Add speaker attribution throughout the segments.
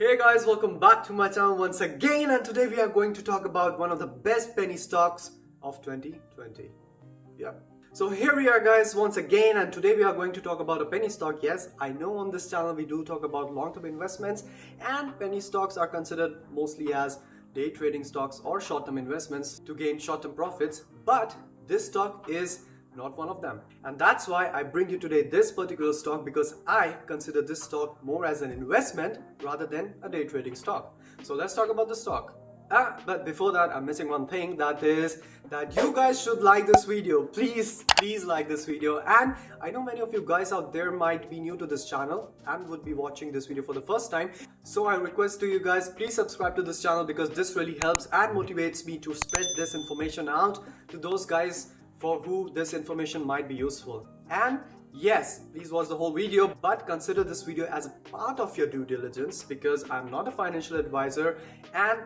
Speaker 1: Hey guys, welcome back to my channel once again, and today we are going to talk about one of the best penny stocks of 2020. Yeah. So here we are guys once again, and today we are going to talk about a penny stock. Yes, I know on this channel we do talk about long-term investments, and penny stocks are considered mostly as day trading stocks or short-term investments to gain short-term profits, but this stock is not one of them. And that's why I bring you today this particular stock, because I consider this stock more as an investment rather than a day trading stock. So let's talk about the stock. But before that, I'm missing one thing, that is that you guys should like this video. Please like this video. And I know many of you guys out there might be new to this channel and would be watching this video for the first time. So I request to you guys, please subscribe to this channel, because this really helps and motivates me to spread this information out to those guys for who this information might be useful. And yes, please watch the whole video, but consider this video as a part of your due diligence, because I'm not a financial advisor, and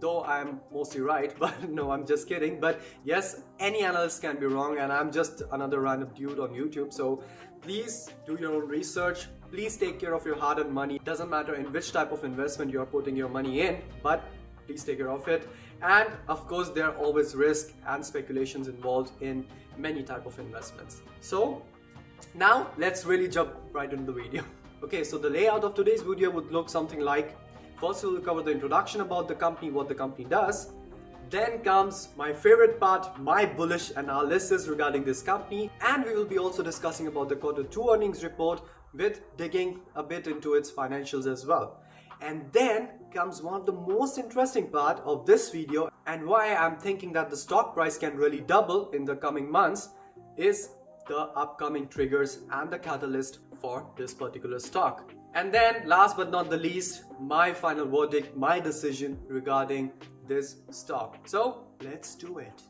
Speaker 1: though I'm mostly right, but no, I'm just kidding. But yes, any analyst can be wrong, and I'm just another random dude on YouTube. So please do your own research. Please take care of your hard-earned money. It doesn't matter in which type of investment you're putting your money in, but please take care of it. And of course, there are always risk and speculations involved in many type of investments. So now let's really jump right into the video. Okay, so the layout of today's video would look something like: first we'll cover the introduction about the company, what the company does. Then comes my favorite part, my bullish analysis regarding this company, and we will be also discussing about the Q2 earnings report, with digging a bit into its financials as well. And then comes one of the most interesting part of this video, and why I'm thinking that the stock price can really double in the coming months, is the upcoming triggers and the catalyst for this particular stock. And then last but not the least, my final verdict, my decision regarding this stock. So let's do it.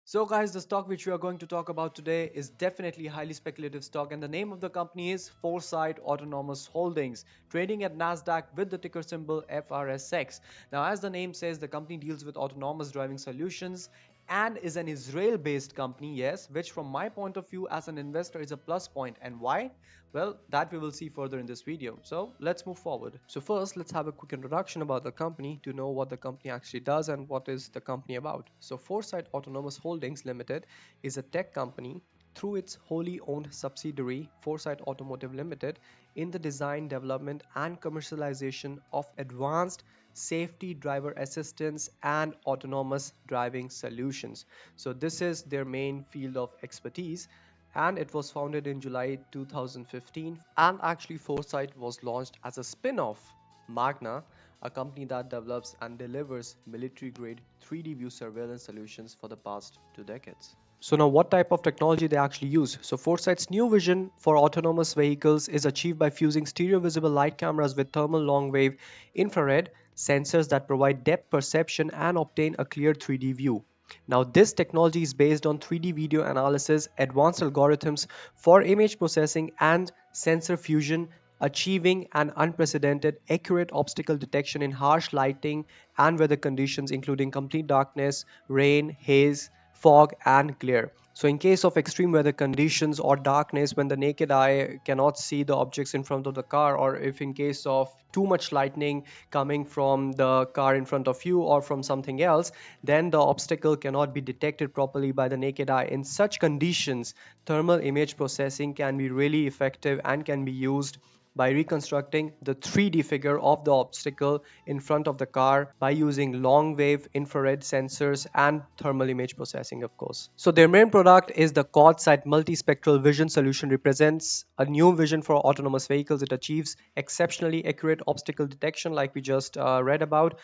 Speaker 1: So guys, the stock which we are going to talk about today is definitely a highly speculative stock, and the name of the company is Foresight Autonomous Holdings, trading at Nasdaq with the ticker symbol FRSX. Now, as the name says, the company deals with autonomous driving solutions and is an Israel-based company, yes, which from my point of view as an investor is a plus point. And why? Well, that we will see further in this video. So let's move forward. So first, let's have a quick introduction about the company to know what the company actually does and what is the company about. So Foresight Autonomous Holdings Limited is a tech company through its wholly owned subsidiary Foresight Automotive Limited in the design, development and commercialization of advanced safety, driver assistance and autonomous driving solutions. So this is their main field of expertise, and it was founded in July 2015, and actually Foresight was launched as a spin-off Magna, a company that develops and delivers military grade 3D view surveillance solutions for the past 2 decades. So now what type of technology they actually use? So Foresight's new vision for autonomous vehicles is achieved by fusing stereo visible light cameras with thermal long wave infrared sensors that provide depth perception and obtain a clear 3D view. Now this technology is based on 3D video analysis, advanced algorithms for image processing and sensor fusion, achieving an unprecedented accurate obstacle detection in harsh lighting and weather conditions, including complete darkness, rain, haze, fog and glare. So in case of extreme weather conditions or darkness, when the naked eye cannot see the objects in front of the car, or if in case of too much lightning coming from the car in front of you or from something else, then the obstacle cannot be detected properly by the naked eye. In such conditions, thermal image processing can be really effective and can be used by reconstructing the 3D figure of the obstacle in front of the car by using long wave infrared sensors and thermal image processing, of course. So their main product is the QuadSight multispectral vision solution, represents a new vision for autonomous vehicles. It achieves exceptionally accurate obstacle detection, like we just read about,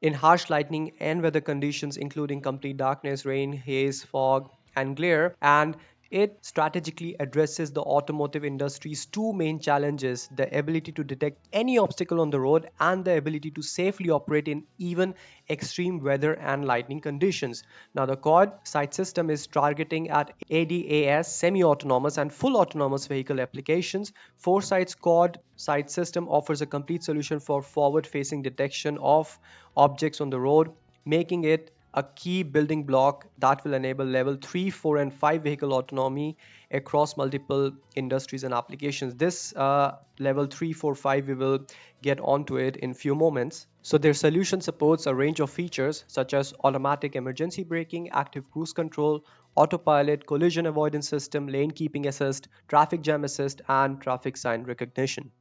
Speaker 1: in harsh lightning and weather conditions, including complete darkness, rain, haze, fog and glare, and it strategically addresses the automotive industry's two main challenges: the ability to detect any obstacle on the road and the ability to safely operate in even extreme weather and lightning conditions. Now the QuadSight system is targeting at ADAS, semi-autonomous and full autonomous vehicle applications. Foresight's QuadSight system offers a complete solution for forward-facing detection of objects on the road, making it a key building block that will enable level 3, 4, and 5 vehicle autonomy across multiple industries and applications. This level 3, 4, 5, we will get onto it in few moments. So their solution supports a range of features such as automatic emergency braking, active cruise control, autopilot, collision avoidance system, lane keeping assist, traffic jam assist, and traffic sign recognition.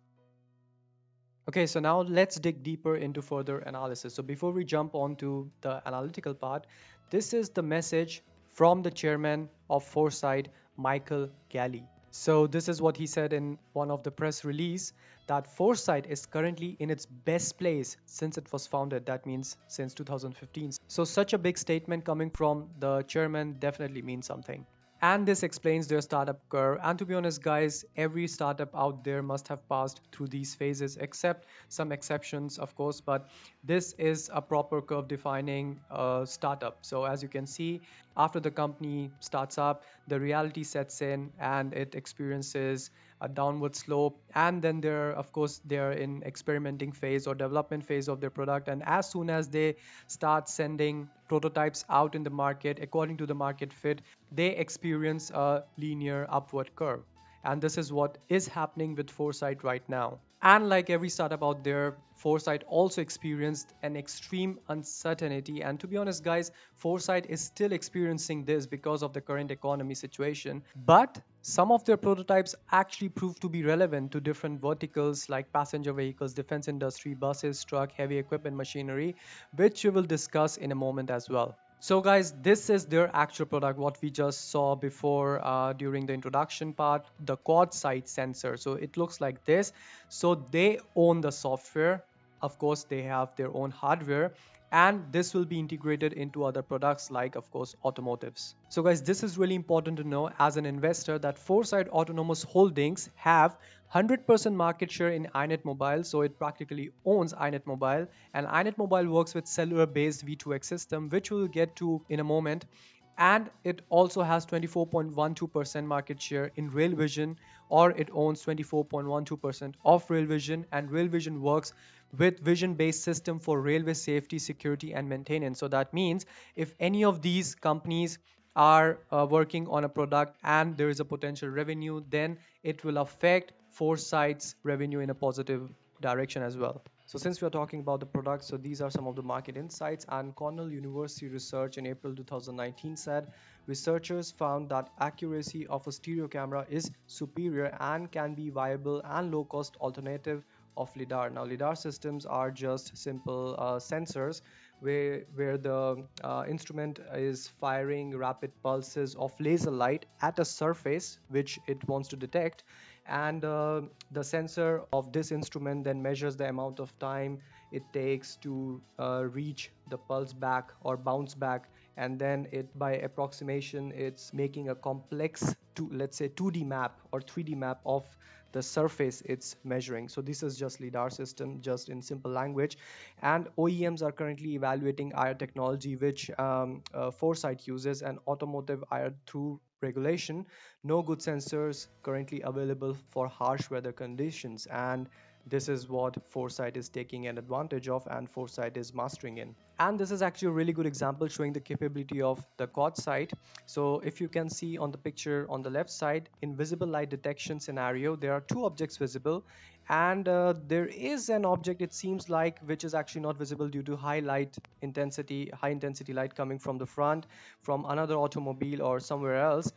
Speaker 1: Okay, so now let's dig deeper into further analysis. So before we jump on to the analytical part, this is the message from the chairman of Foresight, Michael Galley. So this is what he said in one of the press release, that Foresight is currently in its best place since it was founded. That means since 2015. So such a big statement coming from the chairman definitely means something. And this explains their startup curve. And to be honest, guys, every startup out there must have passed through these phases, except some exceptions, of course. But this is a proper curve defining startup. So as you can see, after the company starts up, the reality sets in and it experiences a downward slope. And then they're in experimenting phase or development phase of their product. And as soon as they start sending prototypes out in the market according to the market fit, they experience a linear upward curve. And this is what is happening with Foresight right now. And like every startup out there, Foresight also experienced an extreme uncertainty. And to be honest, guys, Foresight is still experiencing this because of the current economy situation. But some of their prototypes actually proved to be relevant to different verticals like passenger vehicles, defense industry, buses, truck, heavy equipment machinery, which we will discuss in a moment as well. So guys, this is their actual product, what we just saw before during the introduction part, the quad sight sensor. So it looks like this. So they own the software. Of course, they have their own hardware, and this will be integrated into other products like, of course, automotives. So guys, this is really important to know as an investor that Foresight Autonomous Holdings have 100% market share in iNet Mobile, so it practically owns iNet Mobile, and iNet Mobile works with cellular-based V2X system, which we'll get to in a moment. And it also has 24.12% market share in Rail Vision, or it owns 24.12% of Rail Vision, and Rail Vision works with vision-based system for railway safety, security, and maintenance. So that means if any of these companies are working on a product and there is a potential revenue, then it will affect Foresight's revenue in a positive direction as well. So since we are talking about the product, so these are some of the market insights. And Cornell University research in April 2019 said researchers found that accuracy of a stereo camera is superior and can be viable and low-cost alternative of LiDAR. Now, LiDAR systems are just simple sensors where the instrument is firing rapid pulses of laser light at a surface which it wants to detect, and the sensor of this instrument then measures the amount of time it takes to reach the pulse back or bounce back, and then it, by approximation, it's making a complex let's say 2D map or 3D map of the surface it's measuring. So this is just LiDAR system, just in simple language. And OEMs are currently evaluating IR technology, which Foresight uses, and automotive IR through regulation. No good sensors currently available for harsh weather conditions, and this is what Foresight is taking an advantage of and Foresight is mastering in. And this is actually a really good example showing the capability of the quad sight. So if you can see on the picture on the left side, in visible light detection scenario, there are two objects visible, and there is an object, it seems like, which is actually not visible due to high intensity light coming from the front, from another automobile or somewhere else.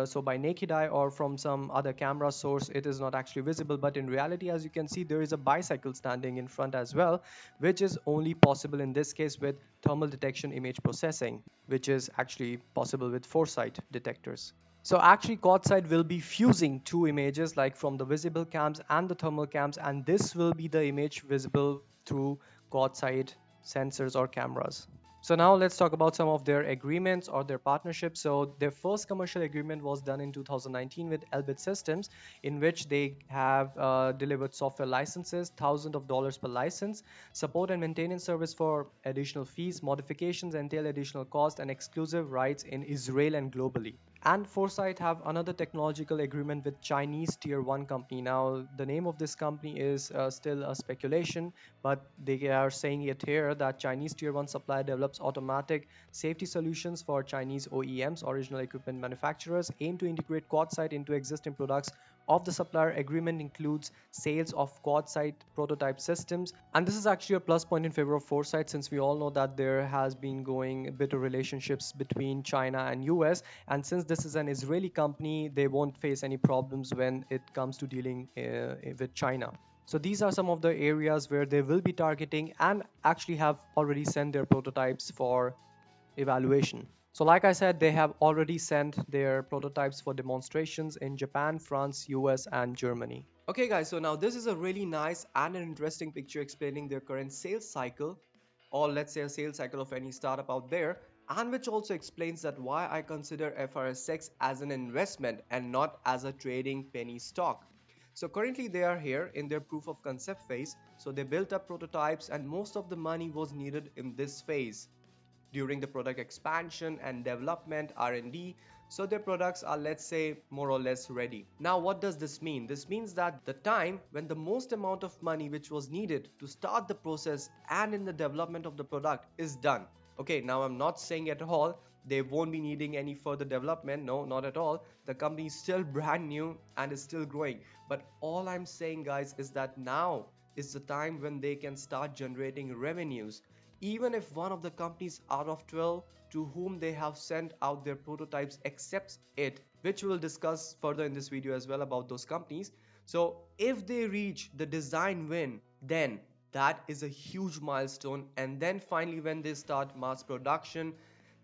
Speaker 1: So by naked eye or from some other camera source, it is not actually visible. But in reality, as you can see, there is a bicycle standing in front as well, which is only possible in this case with thermal detection image processing, which is actually possible with Foresight detectors. So actually quad sight will be fusing two images, like from the visible cams and the thermal cams, and this will be the image visible through quad sight sensors or cameras. So now let's talk about some of their agreements or their partnerships. So their first commercial agreement was done in 2019 with Elbit Systems, in which they have delivered software licenses, thousands of dollars per license, support and maintenance service for additional fees, modifications entail additional cost, and exclusive rights in Israel and globally. And Foresight have another technological agreement with Chinese tier 1 company. Now the name of this company is still a speculation, but they are saying it here that Chinese tier 1 supplier develops automatic safety solutions for Chinese OEMs, original equipment manufacturers, aim to integrate QuadSight into existing products of the supplier. Agreement includes sales of QuadSight prototype systems, and this is actually a plus point in favor of Foresight, since we all know that there has been going bitter relationships between China and US, and since this is an Israeli company, they won't face any problems when it comes to dealing with China. So these are some of the areas where they will be targeting and actually have already sent their prototypes for evaluation. So like I said, they have already sent their prototypes for demonstrations in Japan, France, US, and Germany. Okay guys, so now this is a really nice and an interesting picture explaining their current sales cycle, or let's say a sales cycle of any startup out there, and which also explains that why I consider FRSX as an investment and not as a trading penny stock. So currently they are here in their proof of concept phase, so they built up prototypes and most of the money was needed in this phase during the product expansion and development R&D, so their products are, let's say, more or less ready. Now what does this mean? This means that the time when the most amount of money which was needed to start the process and in the development of the product is done. Okay, now I'm not saying at all they won't be needing any further development. No, not at all. The company is still brand new and is still growing, but all I'm saying guys is that now is the time when they can start generating revenues. Even if one of the companies out of 12 to whom they have sent out their prototypes accepts it, which we will discuss further in this video as well about those companies. So if they reach the design win, then that is a huge milestone, and then finally when they start mass production,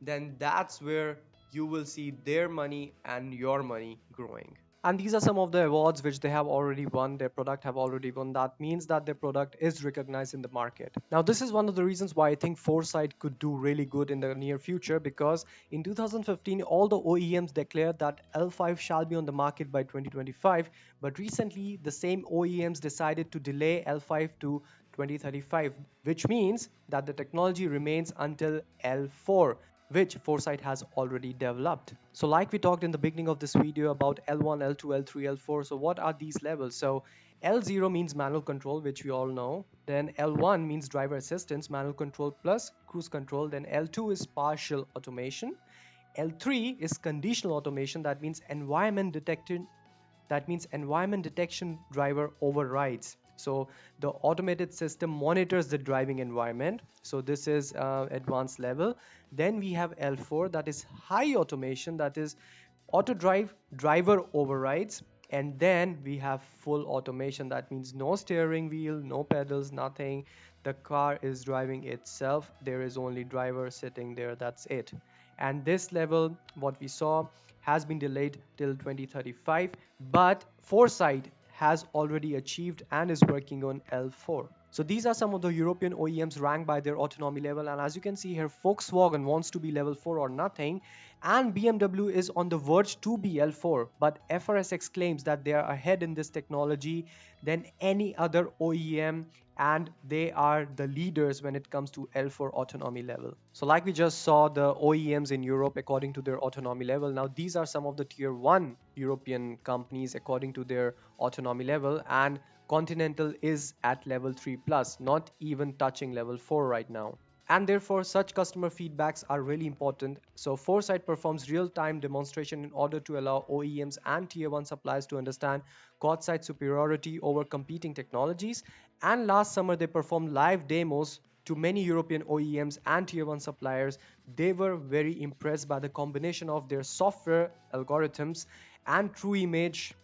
Speaker 1: then that's where you will see their money and your money growing. And these are some of the awards which they have already won, their product have already won. That means that their product is recognized in the market. Now this is one of the reasons why I think Foresight could do really good in the near future, because in 2015 all the OEMs declared that L5 shall be on the market by 2025, but recently the same OEMs decided to delay L5 to 2035, which means that the technology remains until L4, which Foresight has already developed. So like we talked in the beginning of this video about L1, L2, L3, L4, so what are these levels? So L0 means manual control, which we all know. Then L1 means driver assistance, manual control plus cruise control. Then L2 is partial automation. L3 is conditional automation, that means environment detection, driver overrides. So the automated system monitors the driving environment. So this is advanced level. Then we have L4, that is high automation, that is auto drive, driver overrides. And then we have full automation, that means no steering wheel, no pedals, nothing. The car is driving itself. There is only driver sitting there, that's it. And this level, what we saw, has been delayed till 2035, but Foresight has already achieved and is working on L4. So these are some of the European OEMs ranked by their autonomy level, and as you can see here, Volkswagen wants to be level 4 or nothing, and BMW is on the verge to be L4, but FRSX claims that they are ahead in this technology than any other OEM, and they are the leaders when it comes to L4 autonomy level. So like we just saw the OEMs in Europe according to their autonomy level. Now these are some of the tier 1 European companies according to their autonomy level, and Continental is at level 3 plus, not even touching level 4 right now. And therefore such customer feedbacks are really important. So Foresight performs real-time demonstration in order to allow OEMs and tier 1 suppliers to understand QuadSight superiority over competing technologies. And last summer they performed live demos to many European OEMs and tier 1 suppliers. They were very impressed by the combination of their software algorithms and true image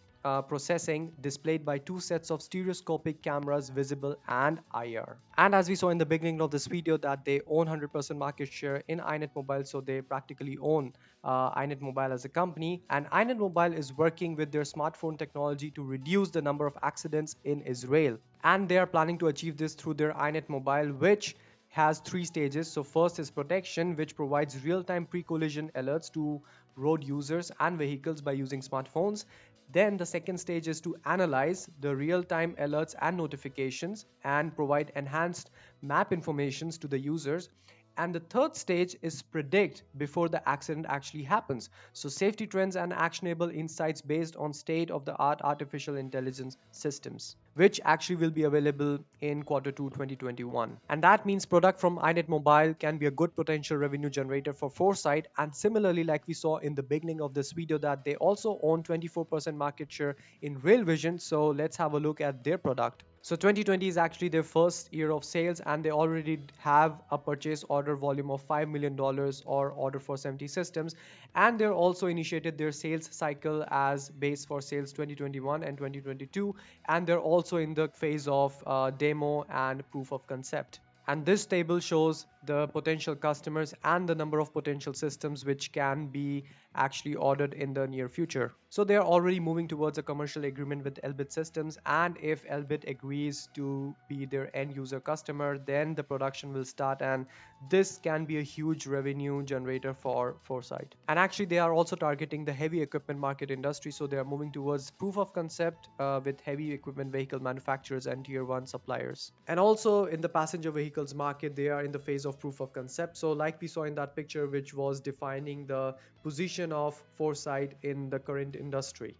Speaker 1: processing displayed by two sets of stereoscopic cameras, visible and IR. And as we saw in the beginning of this video that they own 100% market share in iNet Mobile, so they practically own iNet Mobile as a company, and iNet Mobile is working with their smartphone technology to reduce the number of accidents in Israel, and they are planning to achieve this through their iNet Mobile, which has 3 stages. So first is protection, which provides real-time pre-collision alerts to road users and vehicles by using smartphones. Then the second stage is to analyze the real-time alerts and notifications and provide enhanced map informations to the users. And the third stage is predict before the accident actually happens. So safety trends and actionable insights based on state of the art artificial intelligence systems, which actually will be available in Q2 2021. And that means product from iNet Mobile can be a good potential revenue generator for Foresight. And similarly, like we saw in the beginning of this video, that they also own 24% market share in Real Vision. So let's have a look at their product. So 2020 is actually their first year of sales, and they already have a purchase order volume of $5 million or order for 70 systems. And they're also initiated their sales cycle as base for sales 2021 and 2022. And they're also in the phase of demo and proof of concept. And this table shows the potential customers and the number of potential systems which can be actually ordered in the near future. So they are already moving towards a commercial agreement with Elbit Systems, and if Elbit agrees to be their end user customer, then the production will start, and this can be a huge revenue generator for Foresight. And actually they are also targeting the heavy equipment market industry, so they are moving towards proof of concept with heavy equipment vehicle manufacturers and tier 1 suppliers. And also in the passenger vehicles market, they are in the phase of proof of concept. So like we saw in that picture, which was defining the position of Foresight in the current industry.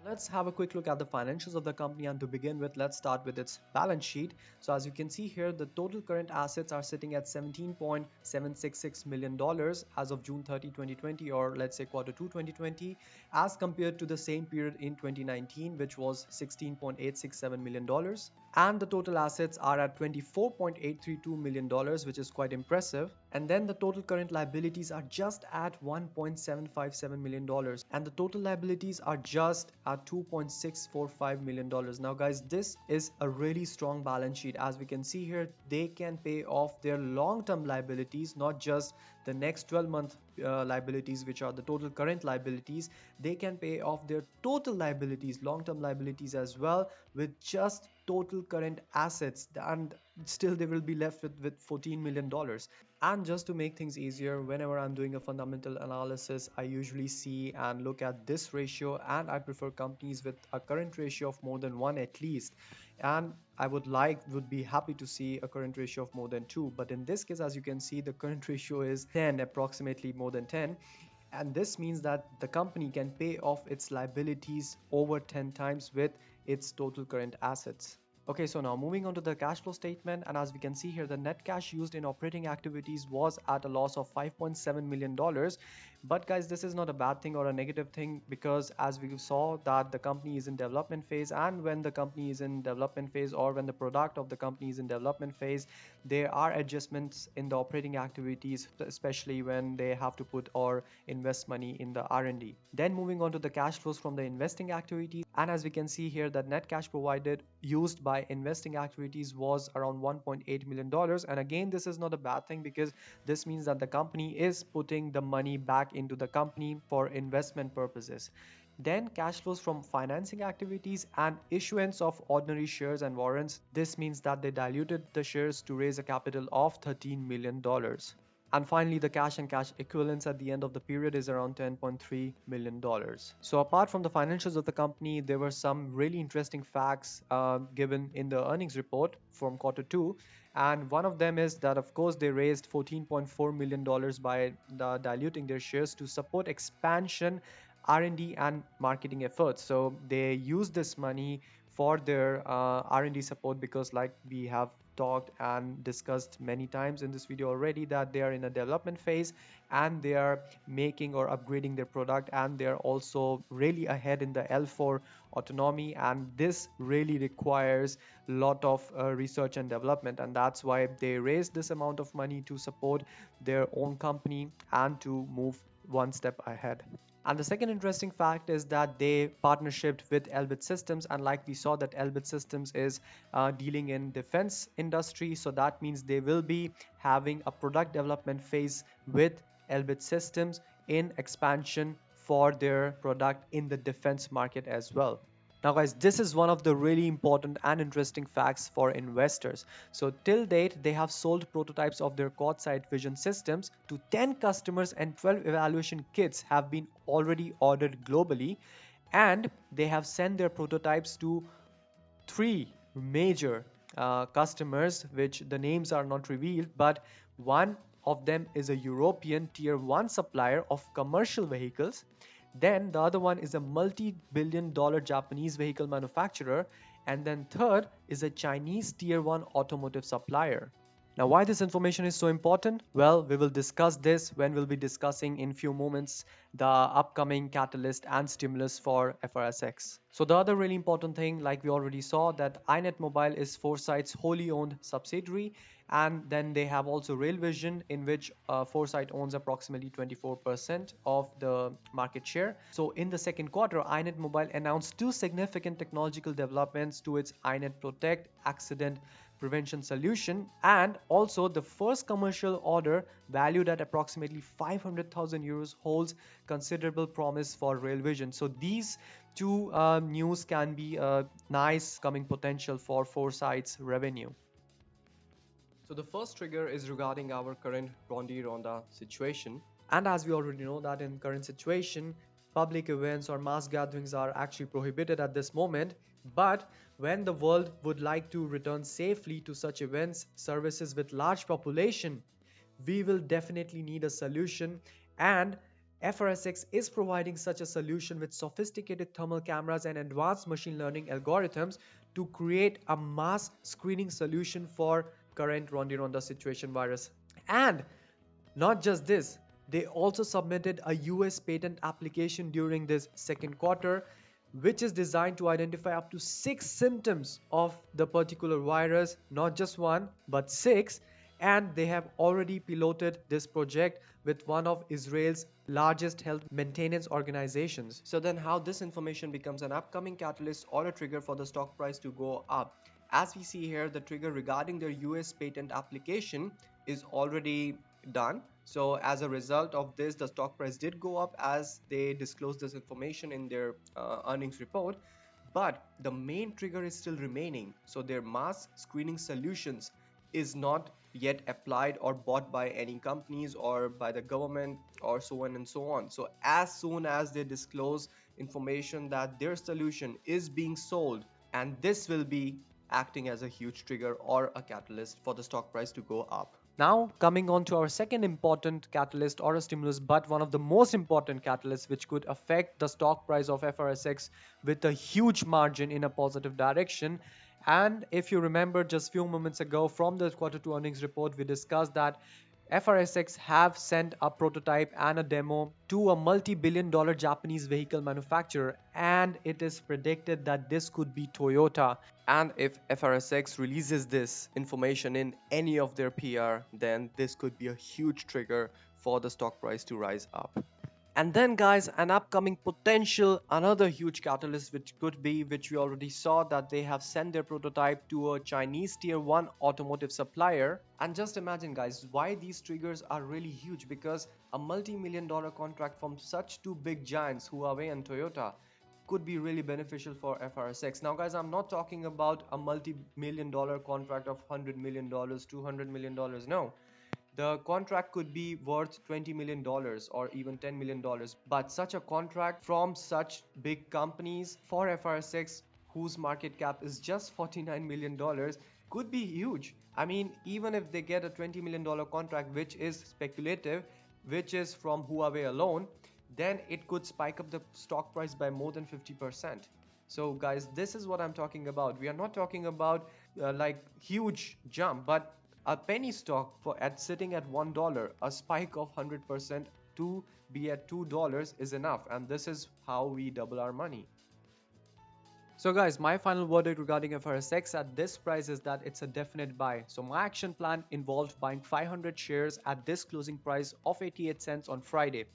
Speaker 1: Let's have a quick look at the financials of the company, and to begin with, let's start with its balance sheet. So as you can see here, the total current assets are sitting at $17.766 million as of June 30, 2020, or let's say Q2 2020, as compared to the same period in 2019, which was $16.867 million. And the total assets are at $24.832 million, which is quite impressive. And then the total current liabilities are just at $1.757 million, and the total liabilities are just at $2.645 million. Now guys, this is a really strong balance sheet. As we can see here, they can pay off their long-term liabilities, not just the next 12-month liabilities, which are the total current liabilities. They can pay off their total liabilities, long-term liabilities as well, with just total current assets, and still they will be left with $14 million. And just to make things easier, whenever I'm doing a fundamental analysis, I usually see and look at this ratio, and I prefer companies with a current ratio of more than 1 at least. And I would be happy to see a current ratio of more than 2. But in this case, as you can see, the current ratio is 10, approximately more than 10. And this means that the company can pay off its liabilities over 10 times with its total current assets. Okay, so now moving on to the cash flow statement, and as we can see here, the net cash used in operating activities was at a loss of $5.7 million. But guys, this is not a bad thing or a negative thing, because as we saw that the company is in development phase, and when the company is in development phase, or when the product of the company is in development phase, there are adjustments in the operating activities, especially when they have to put or invest money in the R&D. Then moving on to the cash flows from the investing activities, and as we can see here, the net cash provided used by investing activities was around $1.8 million. And again, this is not a bad thing, because this means that the company is putting the money back into the company for investment purposes. Then cash flows from financing activities and issuance of ordinary shares and warrants. This means that they diluted the shares to raise a capital of $13 million. And finally, the cash and cash equivalents at the end of the period is around $10.3 million. So apart from the financials of the company, there were some really interesting facts given in the earnings report from Q2. And one of them is that, of course, they raised $14.4 million by diluting their shares to support expansion, R&D and marketing efforts. So they use this money for their R&D support, because like we have talked and discussed many times in this video already, that they are in a development phase and they are making or upgrading their product, and they are also really ahead in the L4 autonomy, and this really requires a lot of research and development, and that's why they raised this amount of money to support their own company and to move one step ahead. And the second interesting fact is that they partnershiped with Elbit Systems, and like we saw that Elbit Systems is dealing in defense industry, so that means they will be having a product development phase with Elbit Systems in expansion for their product in the defense market as well. Now guys, this is one of the really important and interesting facts for investors. So till date, they have sold prototypes of their quad sight vision systems to 10 customers, and 12 evaluation kits have been already ordered globally, and they have sent their prototypes to 3 major customers, which the names are not revealed, but one of them is a European tier 1 supplier of commercial vehicles. Then the other one is a multi-billion dollar Japanese vehicle manufacturer. And then third is a Chinese tier 1 automotive supplier. Now, why this information is so important? Well, we will discuss this when we'll be discussing in few moments the upcoming catalyst and stimulus for FRSX. So the other really important thing, like we already saw, that iNet Mobile is Foresight's wholly owned subsidiary, and then they have also Rail Vision, in which Foresight owns approximately 24% of the market share. So in the second quarter, iNet Mobile announced two significant technological developments to its iNet Protect accident prevention solution, and also the first commercial order valued at approximately 500,000 euros holds considerable promise for Rail Vision. So these two news can be a nice coming potential for Foresight's revenue. So the first trigger is regarding our current Ronda situation. And as we already know that in current situation, public events or mass gatherings are actually prohibited at this moment. But when the world would like to return safely to such events, services with large population, we will definitely need a solution, and FRSX is providing such a solution with sophisticated thermal cameras and advanced machine learning algorithms to create a mass screening solution for current Ronda situation virus. And not just this, they also submitted a US patent application during this second quarter, which is designed to identify up to 6 symptoms of the particular virus, not just one, but 6. And they have already piloted this project with one of Israel's largest health maintenance organizations. So then how this information becomes an upcoming catalyst or a trigger for the stock price to go up? As we see here, the trigger regarding their US patent application is already done. So as a result of this, the stock price did go up as they disclosed this information in their earnings report. But the main trigger is still remaining. So their mass screening solutions is not yet applied or bought by any companies or by the government or so on and so on. So as soon as they disclose information that their solution is being sold, and this will be acting as a huge trigger or a catalyst for the stock price to go up. Now coming on to our second important catalyst or a stimulus, but one of the most important catalysts which could affect the stock price of FRSX with a huge margin in a positive direction. And if you remember just few moments ago from the quarter 2 earnings report, we discussed that FRSX have sent a prototype and a demo to a multi-billion dollar Japanese vehicle manufacturer, and it is predicted that this could be Toyota. And if FRSX releases this information in any of their PR, then this could be a huge trigger for the stock price to rise up. And then guys, an upcoming potential, another huge catalyst which could be, which we already saw, that they have sent their prototype to a Chinese tier 1 automotive supplier. And just imagine guys, why these triggers are really huge, because a multi-million dollar contract from such two big giants, Huawei and Toyota, could be really beneficial for FRSX. Now guys, I'm not talking about a multi-million dollar contract of $100 million, $200 million, no. The contract could be worth $20 million or even $10 million, but such a contract from such big companies for FRSX, whose market cap is just $49 million, could be huge. I mean, even if they get a $20 million contract, which is speculative, which is from Huawei alone, then it could spike up the stock price by more than 50%. So guys, this is what I'm talking about. We are not talking about like huge jump, but a penny stock sitting at $1, a spike of 100% to be at $2 is enough, and this is how we double our money. So guys, my final verdict regarding FRSX at this price is that it's a definite buy. So my action plan involved buying 500 shares at this closing price of 88 cents on Friday.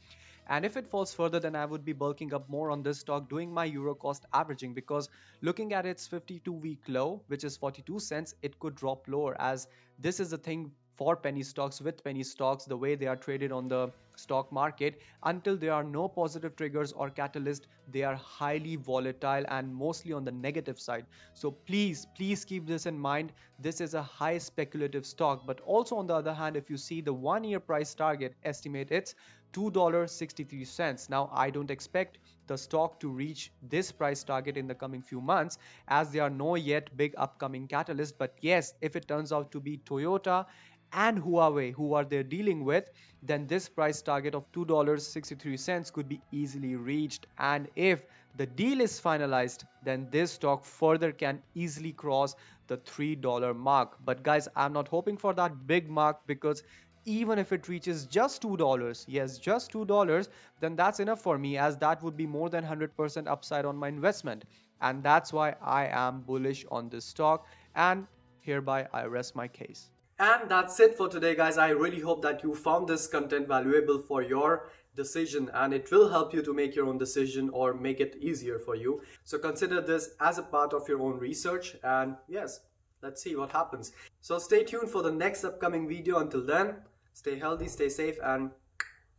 Speaker 1: And if it falls further, then I would be bulking up more on this stock, doing my euro cost averaging, because looking at its 52-week low, which is 42 cents, it could drop lower, as this is the thing for penny stocks. With penny stocks, the way they are traded on the stock market, until there are no positive triggers or catalysts, they are highly volatile and mostly on the negative side. So please keep this in mind. This is a high speculative stock, but also on the other hand, if you see the 1 year price target estimate, it's $2.63. Now, I don't expect the stock to reach this price target in the coming few months, as there are no yet big upcoming catalysts. But yes, if it turns out to be Toyota and Huawei who are they dealing with, then this price target of $2.63 could be easily reached. And if the deal is finalized, then this stock further can easily cross the $3 mark. But guys, I'm not hoping for that big mark, because even if it reaches just $2, yes, just $2, then that's enough for me, as that would be more than 100% upside on my investment. And that's why I am bullish on this stock, and hereby I rest my case. And that's it for today, guys. I really hope that you found this content valuable for your decision, and it will help you to make your own decision or make it easier for you. So consider this as a part of your own research, and yes, let's see what happens. So stay tuned for the next upcoming video. Until then, stay healthy, stay safe, and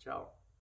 Speaker 1: ciao.